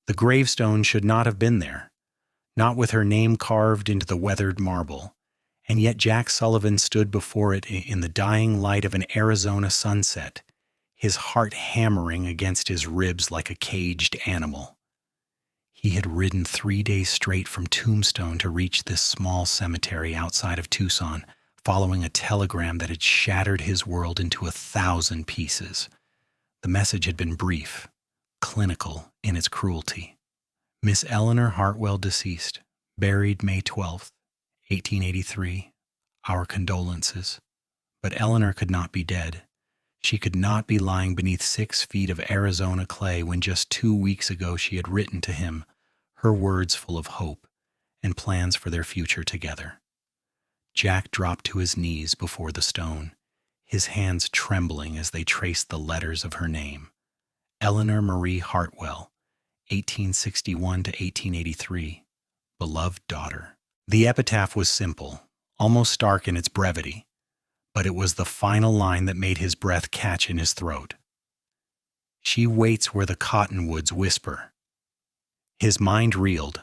The gravestone should not have been there, not with her name carved into the weathered marble, and yet Jack Sullivan stood before it in the dying light of an Arizona sunset, his heart hammering against his ribs like a caged animal. He had ridden 3 days straight from Tombstone to reach this small cemetery outside of Tucson, following a telegram that had shattered his world into 1,000 pieces. The message had been brief, clinical in its cruelty. Miss Eleanor Hartwell deceased, buried May 12th, 1883. Our condolences. But Eleanor could not be dead. She could not be lying beneath 6 feet of Arizona clay when just 2 weeks ago she had written to him, her words full of hope and plans for their future together. Jack dropped to his knees before the stone, his hands trembling as they traced the letters of her name. Eleanor Marie Hartwell, 1861 to 1883, beloved daughter. The epitaph was simple, almost stark in its brevity, but it was the final line that made his breath catch in his throat. She waits where the cottonwoods whisper. His mind reeled.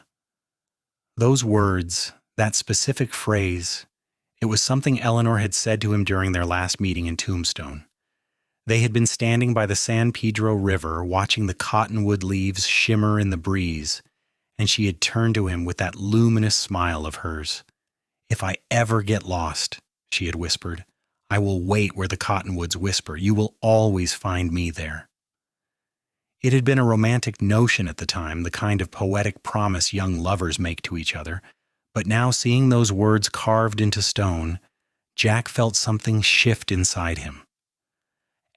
Those words, that specific phrase, it was something Eleanor had said to him during their last meeting in Tombstone. They had been standing by the San Pedro River watching the cottonwood leaves shimmer in the breeze, and she had turned to him with that luminous smile of hers. "If I ever get lost," she had whispered, "I will wait where the cottonwoods whisper. You will always find me there." It had been a romantic notion at the time, the kind of poetic promise young lovers make to each other, but now seeing those words carved into stone, Jack felt something shift inside him.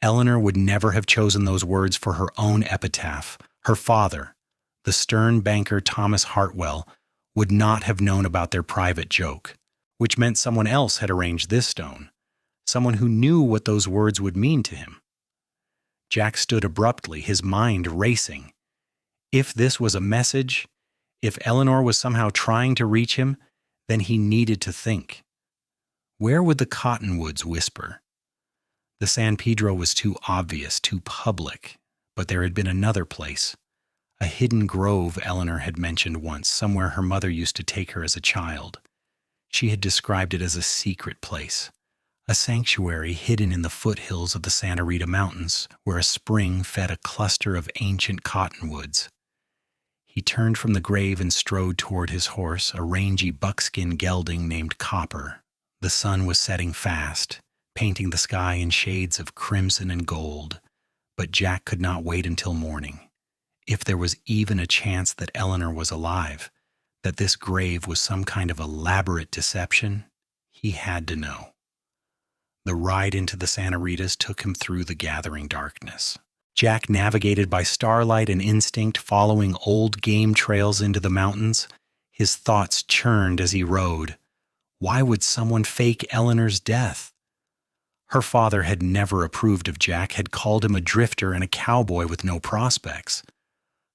Eleanor would never have chosen those words for her own epitaph. Her father, the stern banker Thomas Hartwell, would not have known about their private joke, which meant someone else had arranged this stone, someone who knew what those words would mean to him. Jack stood abruptly, his mind racing. If this was a message, if Eleanor was somehow trying to reach him, then he needed to think. Where would the cottonwoods whisper? The San Pedro was too obvious, too public, but there had been another place, a hidden grove Eleanor had mentioned once, somewhere her mother used to take her as a child. She had described it as a secret place, a sanctuary hidden in the foothills of the Santa Rita Mountains, where a spring fed a cluster of ancient cottonwoods. He turned from the grave and strode toward his horse, a rangy buckskin gelding named Copper. The sun was setting fast, painting the sky in shades of crimson and gold, but Jack could not wait until morning. If there was even a chance that Eleanor was alive, that this grave was some kind of elaborate deception, he had to know. The ride into the Santa Ritas took him through the gathering darkness. Jack navigated by starlight and instinct, following old game trails into the mountains. His thoughts churned as he rode. Why would someone fake Eleanor's death? Her father had never approved of Jack, had called him a drifter and a cowboy with no prospects.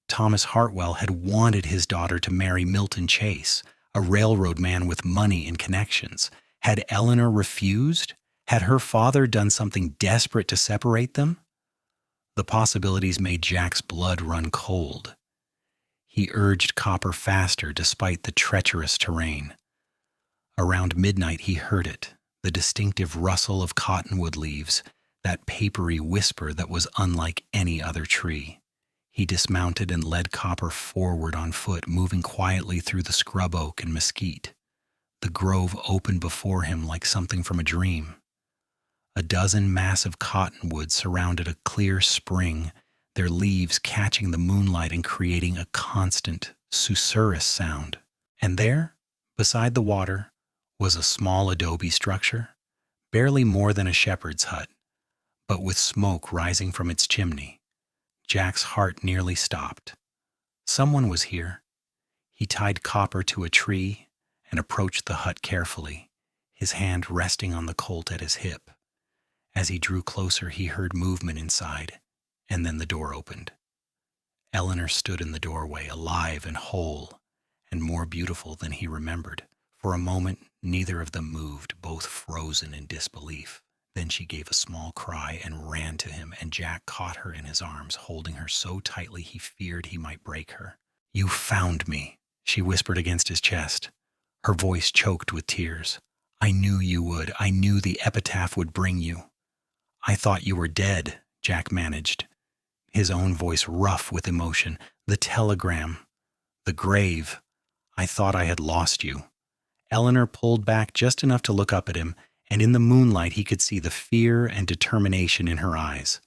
Thomas Hartwell had wanted his daughter to marry Milton Chase, a railroad man with money and connections. Had Eleanor refused? Had her father done something desperate to separate them? The possibilities made Jack's blood run cold. He urged Copper faster despite the treacherous terrain. Around midnight he heard it, the distinctive rustle of cottonwood leaves, that papery whisper that was unlike any other tree. He dismounted and led Copper forward on foot, moving quietly through the scrub oak and mesquite. The grove opened before him like something from a dream. A dozen massive cottonwoods surrounded a clear spring, their leaves catching the moonlight and creating a constant, susurrus sound. And there, beside the water, was a small adobe structure, barely more than a shepherd's hut, but with smoke rising from its chimney. Jack's heart nearly stopped. Someone was here. He tied Copper to a tree and approached the hut carefully, his hand resting on the colt at his hip. As he drew closer, he heard movement inside, and then the door opened. Eleanor stood in the doorway, alive and whole, and more beautiful than he remembered. For a moment, neither of them moved, both frozen in disbelief. Then she gave a small cry and ran to him, and Jack caught her in his arms, holding her so tightly he feared he might break her. "You found me," she whispered against his chest, her voice choked with tears. "I knew you would. I knew the Epitaph would bring you." "I thought you were dead," Jack managed, his own voice rough with emotion. "The telegram, the grave. I thought I had lost you." Eleanor pulled back just enough to look up at him, and in the moonlight he could see the fear and determination in her eyes.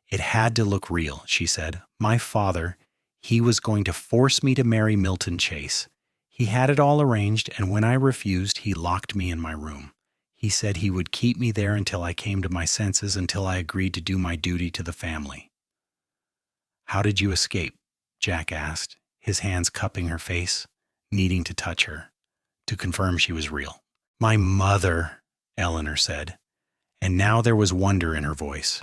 "It had to look real," she said. "My father, he was going to force me to marry Milton Chase. He had it all arranged, and when I refused, he locked me in my room. He said he would keep me there until I came to my senses, until I agreed to do my duty to the family." "How did you escape?" Jack asked, his hands cupping her face, needing to touch her, to confirm she was real. "My mother," Eleanor said, and now there was wonder in her voice.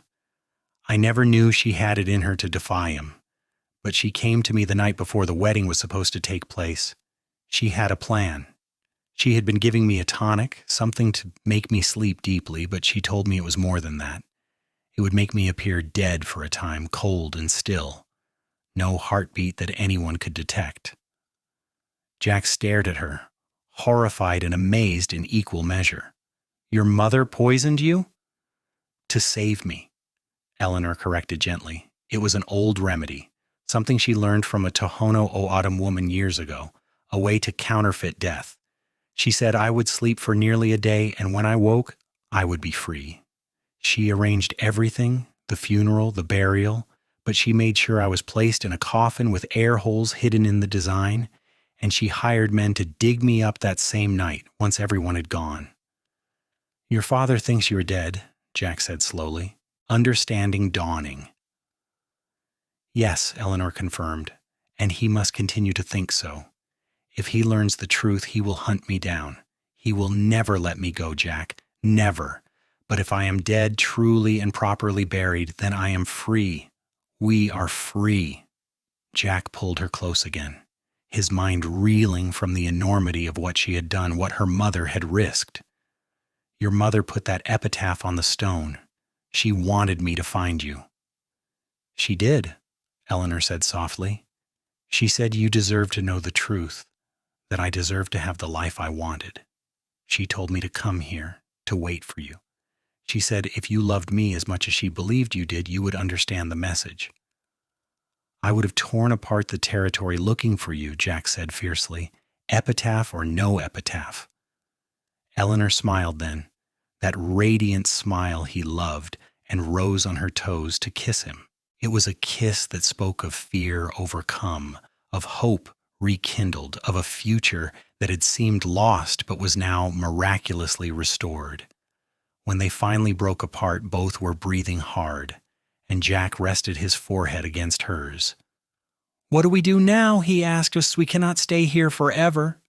"I never knew she had it in her to defy him, but she came to me the night before the wedding was supposed to take place. She had a plan. She had been giving me a tonic, something to make me sleep deeply, but she told me it was more than that. It would make me appear dead for a time, cold and still. No heartbeat that anyone could detect." Jack stared at her, horrified and amazed in equal measure. "Your mother poisoned you?" "To save me," Eleanor corrected gently. "It was an old remedy, something she learned from a Tohono O'odham woman years ago, a way to counterfeit death. She said I would sleep for nearly a day, and when I woke, I would be free. She arranged everything, the funeral, the burial, but she made sure I was placed in a coffin with air holes hidden in the design, and she hired men to dig me up that same night, once everyone had gone." "Your father thinks you're dead," Jack said slowly, understanding dawning. "Yes," Eleanor confirmed, "and he must continue to think so. If he learns the truth, he will hunt me down. He will never let me go, Jack, never. But if I am dead, truly and properly buried, then I am free. We are free." Jack pulled her close again, his mind reeling from the enormity of what she had done, what her mother had risked. "Your mother put that epitaph on the stone. She wanted me to find you." "She did," Eleanor said softly. "She said you deserved to know the truth, that I deserved to have the life I wanted. She told me to come here, to wait for you. She said if you loved me as much as she believed you did, you would understand the message." "I would have torn apart the territory looking for you," Jack said fiercely, "epitaph or no epitaph." Eleanor smiled then, that radiant smile he loved, and rose on her toes to kiss him. It was a kiss that spoke of fear overcome, of hope rekindled, of a future that had seemed lost but was now miraculously restored. When they finally broke apart, both were breathing hard, and Jack rested his forehead against hers. "What do we do now?" he asked us. "We cannot stay here forever."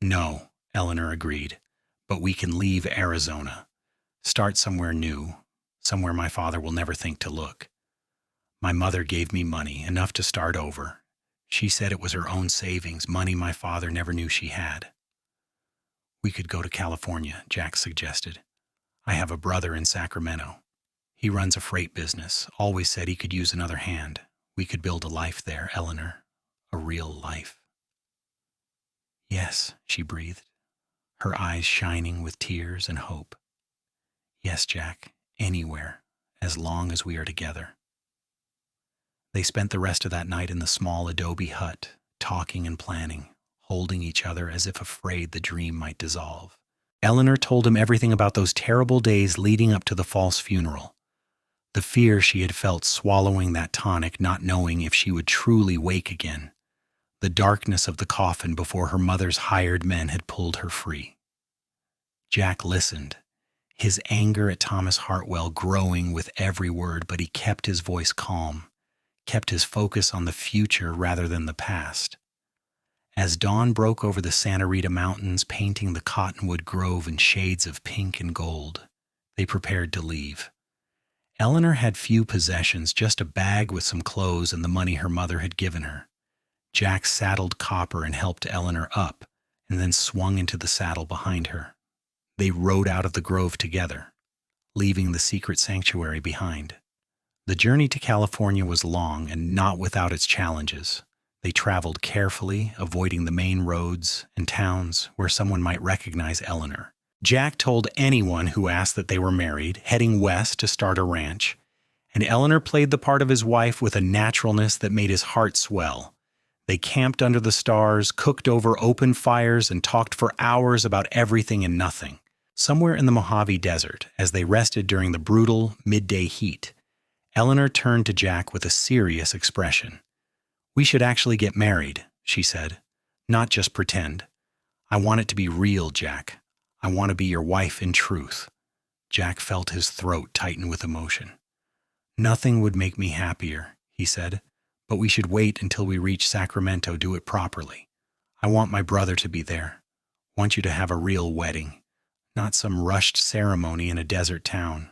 "No," Eleanor agreed, "but we can leave Arizona, start somewhere new, somewhere my father will never think to look. My mother gave me money, enough to start over. She said it was her own savings, money my father never knew she had." "We could go to California," Jack suggested. "I have a brother in Sacramento. He runs a freight business, always said he could use another hand. We could build a life there, Eleanor, a real life." "Yes," she breathed, her eyes shining with tears and hope. "Yes, Jack, anywhere, as long as we are together." They spent the rest of that night in the small adobe hut, talking and planning, holding each other as if afraid the dream might dissolve. Eleanor told him everything about those terrible days leading up to the false funeral. The fear she had felt swallowing that tonic, not knowing if she would truly wake again. The darkness of the coffin before her mother's hired men had pulled her free. Jack listened, his anger at Thomas Hartwell growing with every word, but he kept his voice calm, kept his focus on the future rather than the past. As dawn broke over the Santa Rita Mountains, painting the cottonwood grove in shades of pink and gold, they prepared to leave. Eleanor had few possessions, just a bag with some clothes and the money her mother had given her. Jack saddled Copper and helped Eleanor up, and then swung into the saddle behind her. They rode out of the grove together. leaving the secret sanctuary behind. The journey to California was long and not without its challenges. They traveled carefully, avoiding the main roads and towns where someone might recognize Eleanor. Jack told anyone who asked that they were married, heading west to start a ranch, and Eleanor played the part of his wife with a naturalness that made his heart swell. They camped under the stars, cooked over open fires, and talked for hours about everything and nothing. Somewhere in the Mojave Desert, as they rested during the brutal midday heat, Eleanor turned to Jack with a serious expression. "We should actually get married," she said, "not just pretend. I want it to be real, Jack. I want to be your wife in truth." Jack felt his throat tighten with emotion. "Nothing would make me happier," he said, "but we should wait until we reach Sacramento to do it properly. I want my brother to be there. Want you to have a real wedding, not some rushed ceremony in a desert town."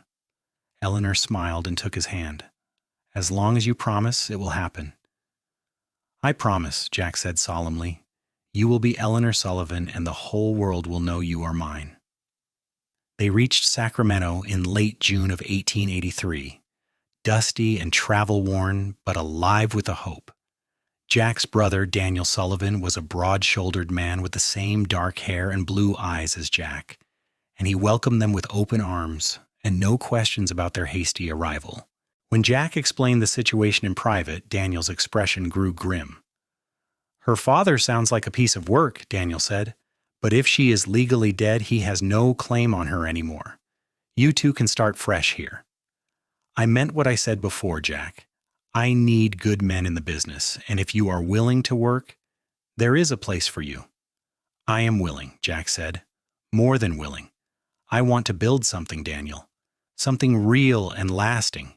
Eleanor smiled and took his hand. "As long as you promise, it will happen." "I promise," Jack said solemnly. "You will be Eleanor Sullivan, and the whole world will know you are mine." They reached Sacramento in late June of 1883, dusty and travel-worn, but alive with a hope. Jack's brother, Daniel Sullivan, was a broad-shouldered man with the same dark hair and blue eyes as Jack, and he welcomed them with open arms and no questions about their hasty arrival. When Jack explained the situation in private, Daniel's expression grew grim. "Her father sounds like a piece of work," Daniel said, "but if she is legally dead, he has no claim on her anymore. You two can start fresh here." "I meant what I said before, Jack. I need good men in the business, and if you are willing to work, there is a place for you." "I am willing," Jack said. "More than willing. I want to build something, Daniel. Something real and lasting."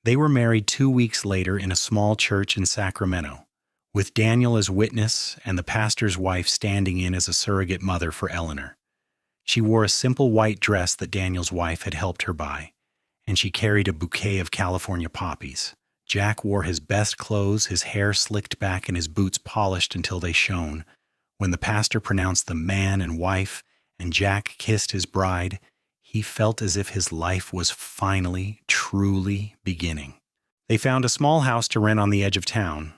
They were married 2 weeks later in a small church in Sacramento, with Daniel as witness and the pastor's wife standing in as a surrogate mother for Eleanor. She wore a simple white dress that Daniel's wife had helped her buy, and she carried a bouquet of California poppies. Jack wore his best clothes, his hair slicked back and his boots polished until they shone. When the pastor pronounced them man and wife, and Jack kissed his bride, he felt as if his life was finally, truly beginning. They found a small house to rent on the edge of town,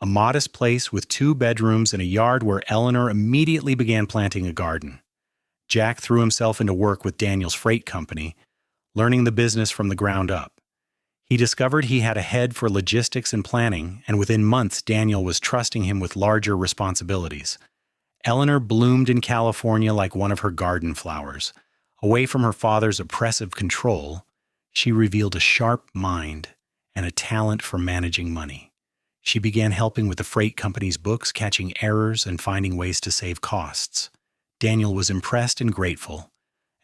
a modest place with 2 bedrooms and a yard where Eleanor immediately began planting a garden. Jack threw himself into work with Daniel's freight company, learning the business from the ground up. He discovered he had a head for logistics and planning, and within months Daniel was trusting him with larger responsibilities. Eleanor bloomed in California like one of her garden flowers. Away from her father's oppressive control, she revealed a sharp mind and a talent for managing money. She began helping with the freight company's books, catching errors and finding ways to save costs. Daniel was impressed and grateful,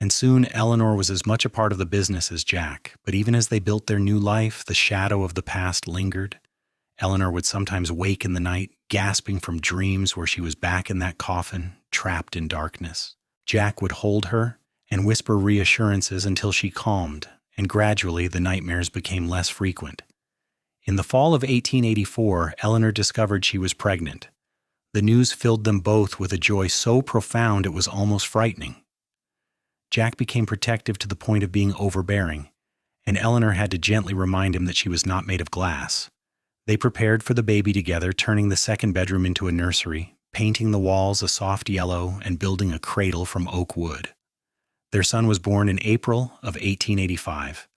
and soon Eleanor was as much a part of the business as Jack. But even as they built their new life, the shadow of the past lingered. Eleanor would sometimes wake in the night, gasping from dreams where she was back in that coffin, trapped in darkness. Jack would hold her and whisper reassurances until she calmed, and gradually the nightmares became less frequent. In the fall of 1884, Eleanor discovered she was pregnant. The news filled them both with a joy so profound it was almost frightening. Jack became protective to the point of being overbearing, and Eleanor had to gently remind him that she was not made of glass. They prepared for the baby together, turning the second bedroom into a nursery, painting the walls a soft yellow, and building a cradle from oak wood. Their son was born in April of 1885,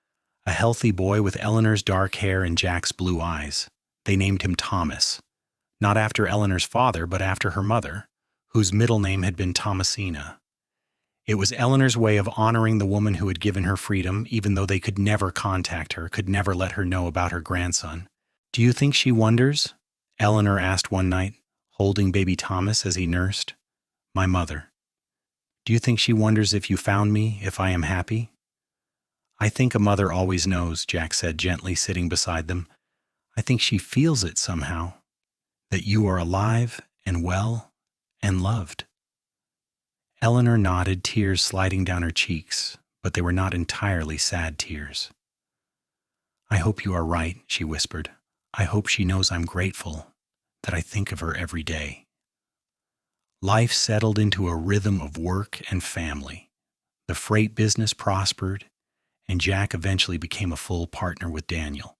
a healthy boy with Eleanor's dark hair and Jack's blue eyes. They named him Thomas, not after Eleanor's father, but after her mother, whose middle name had been Thomasina. It was Eleanor's way of honoring the woman who had given her freedom, even though they could never contact her, could never let her know about her grandson. "Do you think she wonders?" Eleanor asked one night, holding baby Thomas as he nursed. "My mother. Do you think she wonders if you found me, if I am happy?" "I think a mother always knows," Jack said gently, sitting beside them. "I think she feels it somehow, that you are alive and well and loved." Eleanor nodded, tears sliding down her cheeks, but they were not entirely sad tears. "I hope you are right," she whispered. "I hope she knows I'm grateful, that I think of her every day." Life settled into a rhythm of work and family. The freight business prospered, and Jack eventually became a full partner with Daniel.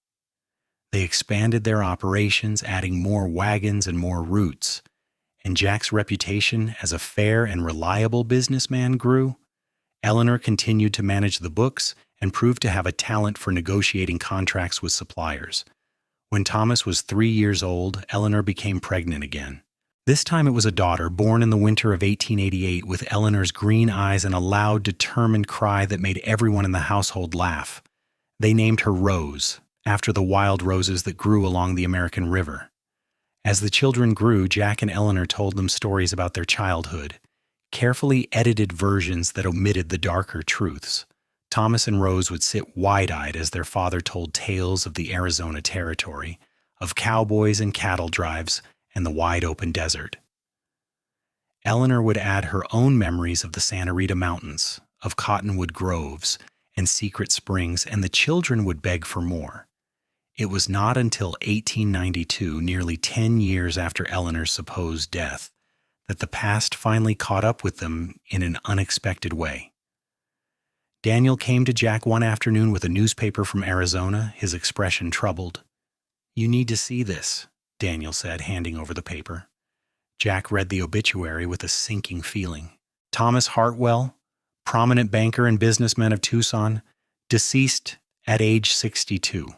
They expanded their operations, adding more wagons and more routes, and Jack's reputation as a fair and reliable businessman grew. Eleanor continued to manage the books and proved to have a talent for negotiating contracts with suppliers. When Thomas was 3 years old, Eleanor became pregnant again. This time it was a daughter born in the winter of 1888 with Eleanor's green eyes and a loud, determined cry that made everyone in the household laugh. They named her Rose, after the wild roses that grew along the American River. As the children grew, Jack and Eleanor told them stories about their childhood, carefully edited versions that omitted the darker truths. Thomas and Rose would sit wide-eyed as their father told tales of the Arizona Territory, of cowboys and cattle drives, and the wide-open desert. Eleanor would add her own memories of the Santa Rita Mountains, of cottonwood groves, and secret springs, and the children would beg for more. It was not until 1892, nearly 10 years after Eleanor's supposed death, that the past finally caught up with them in an unexpected way. Daniel came to Jack one afternoon with a newspaper from Arizona, his expression troubled. "You need to see this," Daniel said, handing over the paper. Jack read the obituary with a sinking feeling. Thomas Hartwell, prominent banker and businessman of Tucson, deceased at age 62.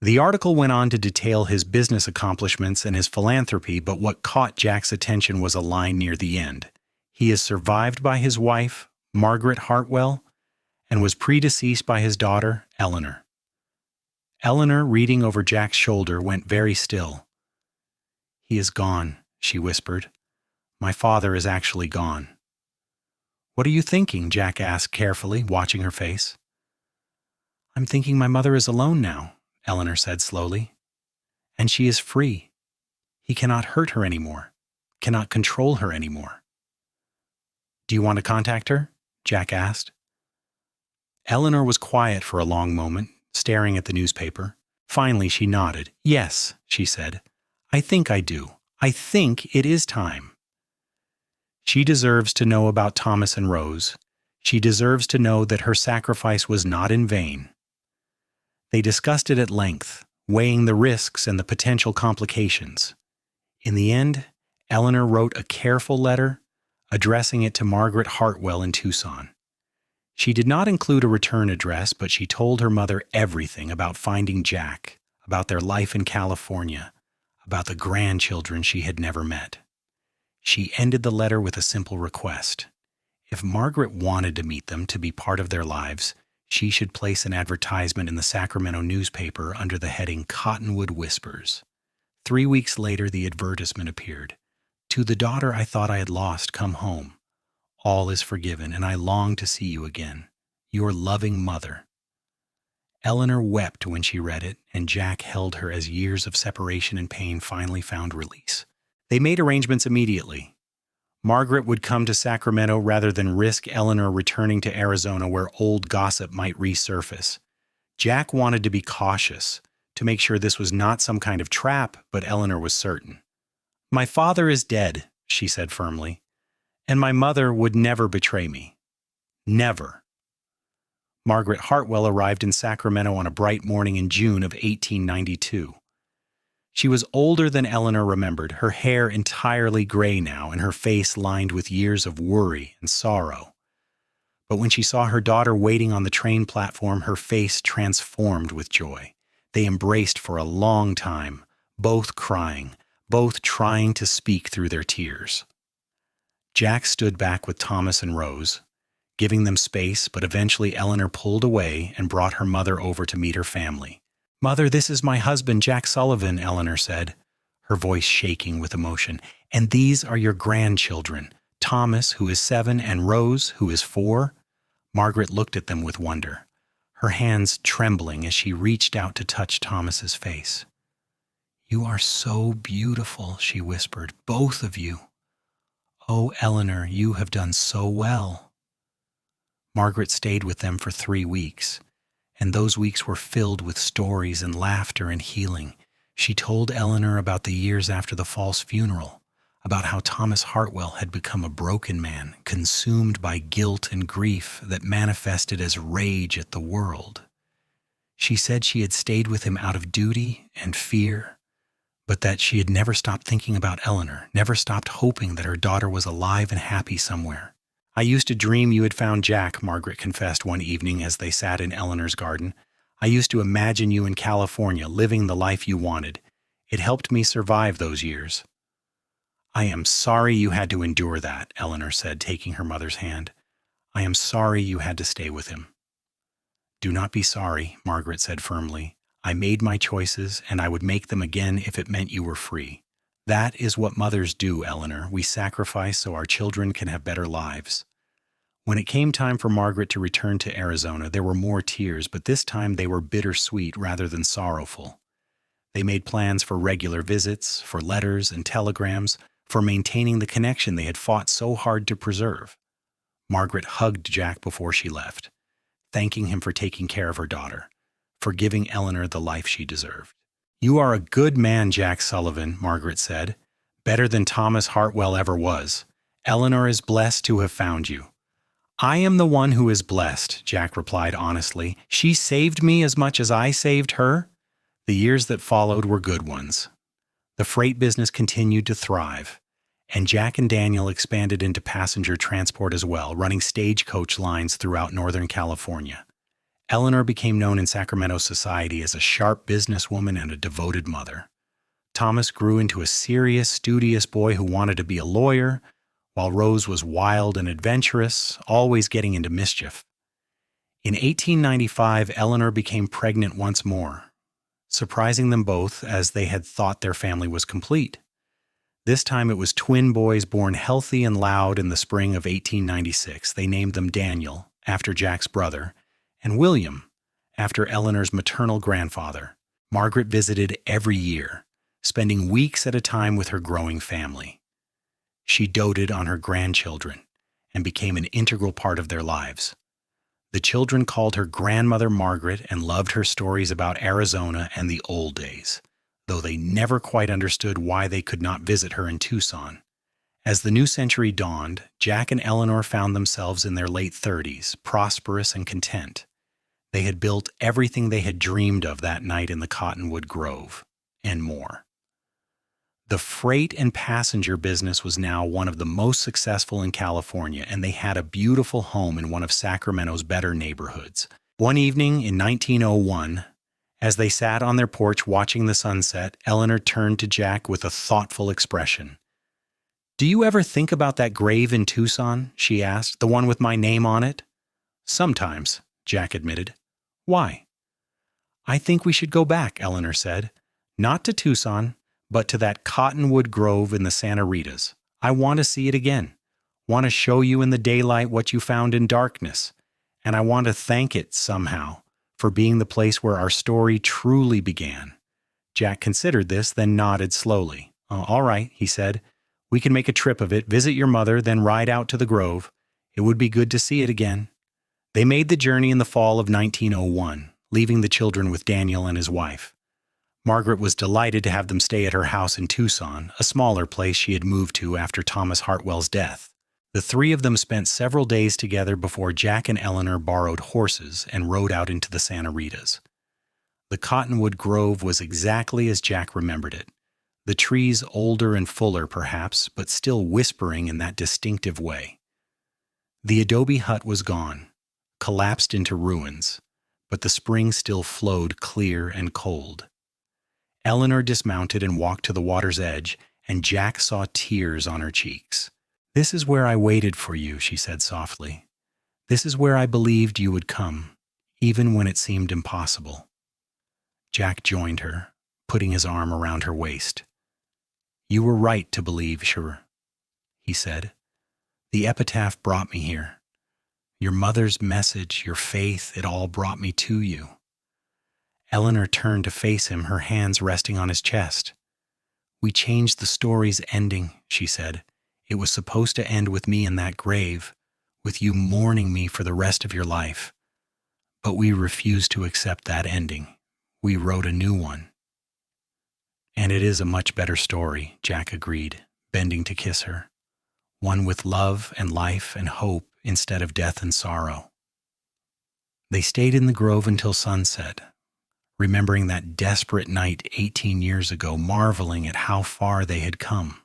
The article went on to detail his business accomplishments and his philanthropy, but what caught Jack's attention was a line near the end. He is survived by his wife, Margaret Hartwell, and was predeceased by his daughter, Eleanor. Eleanor, reading over Jack's shoulder, went very still. "He is gone," she whispered. "My father is actually gone." "What are you thinking?" Jack asked carefully, watching her face. "I'm thinking my mother is alone now," Eleanor said slowly. "And she is free. He cannot hurt her anymore, cannot control her anymore." "Do you want to contact her?" Jack asked. Eleanor was quiet for a long moment, staring at the newspaper. Finally, she nodded. "Yes," she said. "I think I do. I think it is time." She deserves to know about Thomas and Rose. She deserves to know that her sacrifice was not in vain. They discussed it at length, weighing the risks and the potential complications. In the end, Eleanor wrote a careful letter, addressing it to Margaret Hartwell in Tucson. She did not include a return address, but she told her mother everything about finding Jack, about their life in California, about the grandchildren she had never met. She ended the letter with a simple request. If Margaret wanted to meet them, to be part of their lives, she should place an advertisement in the Sacramento newspaper under the heading Cottonwood Whispers. 3 weeks later, the advertisement appeared. "To the daughter I thought I had lost, come home. All is forgiven, and I long to see you again. Your loving mother." Eleanor wept when she read it, and Jack held her as years of separation and pain finally found release. They made arrangements immediately. Margaret would come to Sacramento rather than risk Eleanor returning to Arizona where old gossip might resurface. Jack wanted to be cautious, to make sure this was not some kind of trap, but Eleanor was certain. "My father is dead," she said firmly, "and my mother would never betray me. Never." Margaret Hartwell arrived in Sacramento on a bright morning in June of 1892. She was older than Eleanor remembered, her hair entirely gray now and her face lined with years of worry and sorrow. But when she saw her daughter waiting on the train platform, her face transformed with joy. They embraced for a long time, both crying, both trying to speak through their tears. Jack stood back with Thomas and Rose, giving them space, but eventually Eleanor pulled away and brought her mother over to meet her family. "Mother, this is my husband, Jack Sullivan," Eleanor said, her voice shaking with emotion. "And these are your grandchildren, Thomas, who is 7, and Rose, who is 4. Margaret looked at them with wonder, her hands trembling as she reached out to touch Thomas's face. "You are so beautiful," she whispered, "both of you. Oh, Eleanor, you have done so well." Margaret stayed with them for 3 weeks, and those weeks were filled with stories and laughter and healing. She told Eleanor about the years after the false funeral, about how Thomas Hartwell had become a broken man, consumed by guilt and grief that manifested as rage at the world. She said she had stayed with him out of duty and fear, but that she had never stopped thinking about Eleanor, never stopped hoping that her daughter was alive and happy somewhere. "I used to dream you had found Jack," Margaret confessed one evening as they sat in Eleanor's garden. "I used to imagine you in California, living the life you wanted. It helped me survive those years." "I am sorry you had to endure that," Eleanor said, taking her mother's hand. "I am sorry you had to stay with him." "Do not be sorry," Margaret said firmly. "I made my choices, and I would make them again if it meant you were free. That is what mothers do, Eleanor. We sacrifice so our children can have better lives." When it came time for Margaret to return to Arizona, there were more tears, but this time they were bittersweet rather than sorrowful. They made plans for regular visits, for letters and telegrams, for maintaining the connection they had fought so hard to preserve. Margaret hugged Jack before she left, thanking him for taking care of her daughter, for giving Eleanor the life she deserved. "You are a good man, Jack Sullivan," Margaret said. "Better than Thomas Hartwell ever was. Eleanor is blessed to have found you." "I am the one who is blessed," Jack replied honestly. "She saved me as much as I saved her." The years that followed were good ones. The freight business continued to thrive, and Jack and Daniel expanded into passenger transport as well, running stagecoach lines throughout Northern California. Eleanor became known in Sacramento society as a sharp businesswoman and a devoted mother. Thomas grew into a serious, studious boy who wanted to be a lawyer, while Rose was wild and adventurous, always getting into mischief. In 1895, Eleanor became pregnant once more, surprising them both as they had thought their family was complete. This time it was twin boys born healthy and loud in the spring of 1896. They named them Daniel, after Jack's brother, and William, after Eleanor's maternal grandfather. Margaret visited every year, spending weeks at a time with her growing family. She doted on her grandchildren and became an integral part of their lives. The children called her Grandmother Margaret and loved her stories about Arizona and the old days, though they never quite understood why they could not visit her in Tucson. As the new century dawned, Jack and Eleanor found themselves in their late 30s, prosperous and content. They had built everything they had dreamed of that night in the Cottonwood Grove, and more. The freight and passenger business was now one of the most successful in California, and they had a beautiful home in one of Sacramento's better neighborhoods. One evening in 1901, as they sat on their porch watching the sunset, Eleanor turned to Jack with a thoughtful expression. "Do you ever think about that grave in Tucson?" she asked, "the one with my name on it?" "Sometimes," Jack admitted. "Why?" "I think we should go back," Eleanor said. "Not to Tucson, but to that Cottonwood Grove in the Santa Ritas. I want to see it again. Want to show you in the daylight what you found in darkness. And I want to thank it somehow for being the place where our story truly began." Jack considered this, then nodded slowly. "All right," he said. "We can make a trip of it, visit your mother, then ride out to the Grove. It would be good to see it again." They made the journey in the fall of 1901, leaving the children with Daniel and his wife. Margaret was delighted to have them stay at her house in Tucson, a smaller place she had moved to after Thomas Hartwell's death. The three of them spent several days together before Jack and Eleanor borrowed horses and rode out into the Santa Ritas. The Cottonwood Grove was exactly as Jack remembered it. The trees older and fuller, perhaps, but still whispering in that distinctive way. The adobe hut was gone, collapsed into ruins, but the spring still flowed clear and cold. Eleanor dismounted and walked to the water's edge, and Jack saw tears on her cheeks. "This is where I waited for you," she said softly. "This is where I believed you would come, even when it seemed impossible." Jack joined her, putting his arm around her waist. "You were right to believe, sure," he said. "The Epitaph brought me here. Your mother's message, your faith, it all brought me to you." Eleanor turned to face him, her hands resting on his chest. "We changed the story's ending," she said. "It was supposed to end with me in that grave, with you mourning me for the rest of your life. But we refused to accept that ending. We wrote a new one." "And it is a much better story," Jack agreed, bending to kiss her, one with love and life and hope instead of death and sorrow. They stayed in the grove until sunset, remembering that desperate night 18 years ago, marveling at how far they had come.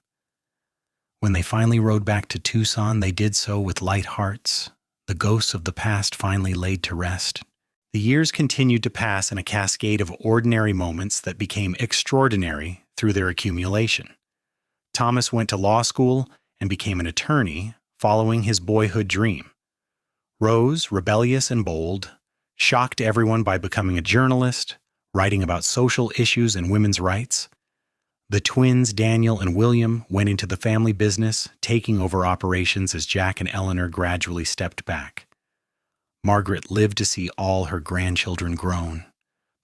When they finally rode back to Tucson, they did so with light hearts, the ghosts of the past finally laid to rest. The years continued to pass in a cascade of ordinary moments that became extraordinary through their accumulation. Thomas went to law school and became an attorney, following his boyhood dream. Rose, rebellious and bold, shocked everyone by becoming a journalist, writing about social issues and women's rights. The twins, Daniel and William, went into the family business, taking over operations as Jack and Eleanor gradually stepped back. Margaret lived to see all her grandchildren grown,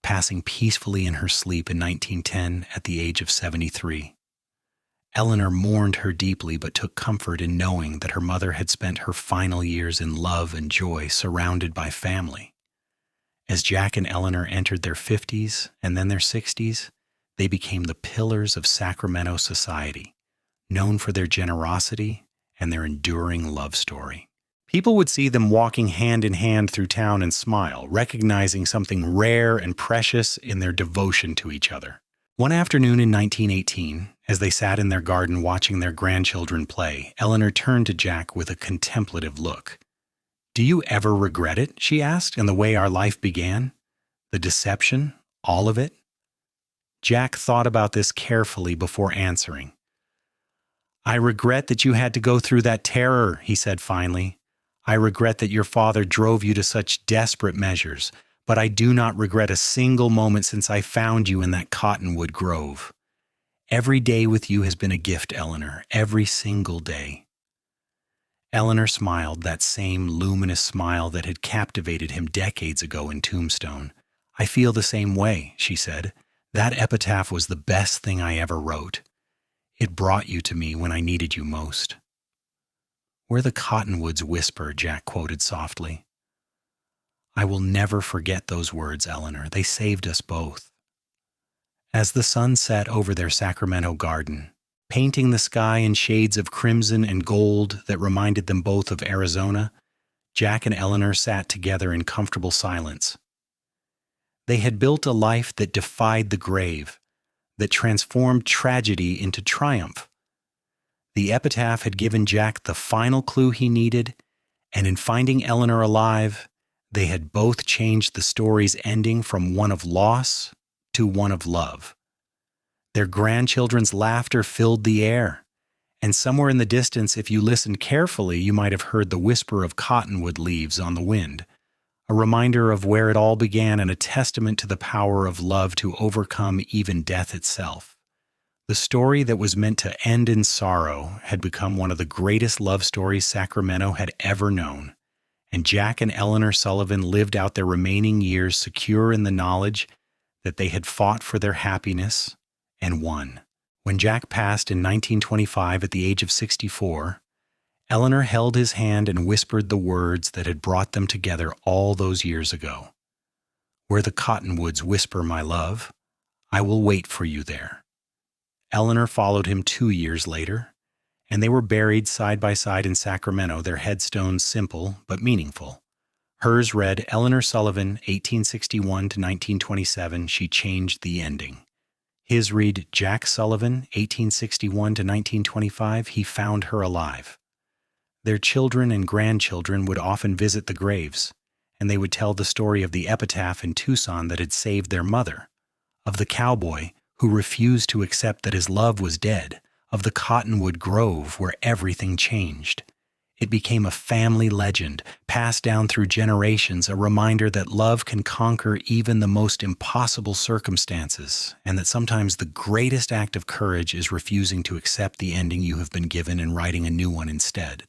passing peacefully in her sleep in 1910 at the age of 73. Eleanor mourned her deeply but took comfort in knowing that her mother had spent her final years in love and joy surrounded by family. As Jack and Eleanor entered their 50s and then their 60s, they became the pillars of Sacramento society, known for their generosity and their enduring love story. People would see them walking hand in hand through town and smile, recognizing something rare and precious in their devotion to each other. One afternoon in 1918, as they sat in their garden watching their grandchildren play, Eleanor turned to Jack with a contemplative look. "Do you ever regret it?" she asked, "in the way our life began? The deception? All of it?" Jack thought about this carefully before answering. "I regret that you had to go through that terror," he said finally. "I regret that your father drove you to such desperate measures, but I do not regret a single moment since I found you in that cottonwood grove. Every day with you has been a gift, Eleanor, every single day." Eleanor smiled, that same luminous smile that had captivated him decades ago in Tombstone. "I feel the same way," she said. "That epitaph was the best thing I ever wrote. It brought you to me when I needed you most." "Where the cottonwoods whisper," Jack quoted softly. "I will never forget those words, Eleanor. They saved us both." As the sun set over their Sacramento garden, painting the sky in shades of crimson and gold that reminded them both of Arizona, Jack and Eleanor sat together in comfortable silence. They had built a life that defied the grave, that transformed tragedy into triumph. The epitaph had given Jack the final clue he needed, and in finding Eleanor alive, they had both changed the story's ending from one of loss to one of love. Their grandchildren's laughter filled the air, and somewhere in the distance, if you listened carefully, you might have heard the whisper of cottonwood leaves on the wind, a reminder of where it all began and a testament to the power of love to overcome even death itself. The story that was meant to end in sorrow had become one of the greatest love stories Sacramento had ever known, and Jack and Eleanor Sullivan lived out their remaining years secure in the knowledge that they had fought for their happiness and won. When Jack passed in 1925 at the age of 64, Eleanor held his hand and whispered the words that had brought them together all those years ago. "Where the cottonwoods whisper, my love, I will wait for you there." Eleanor followed him 2 years later, and they were buried side by side in Sacramento, their headstones simple but meaningful. Hers read, "Eleanor Sullivan, 1861 to 1927, she changed the ending." His read, "Jack Sullivan, 1861 to 1925, he found her alive." Their children and grandchildren would often visit the graves, and they would tell the story of the epitaph in Tucson that had saved their mother, of the cowboy who refused to accept that his love was dead, of the cottonwood grove where everything changed. It became a family legend, passed down through generations, a reminder that love can conquer even the most impossible circumstances, and that sometimes the greatest act of courage is refusing to accept the ending you have been given and writing a new one instead.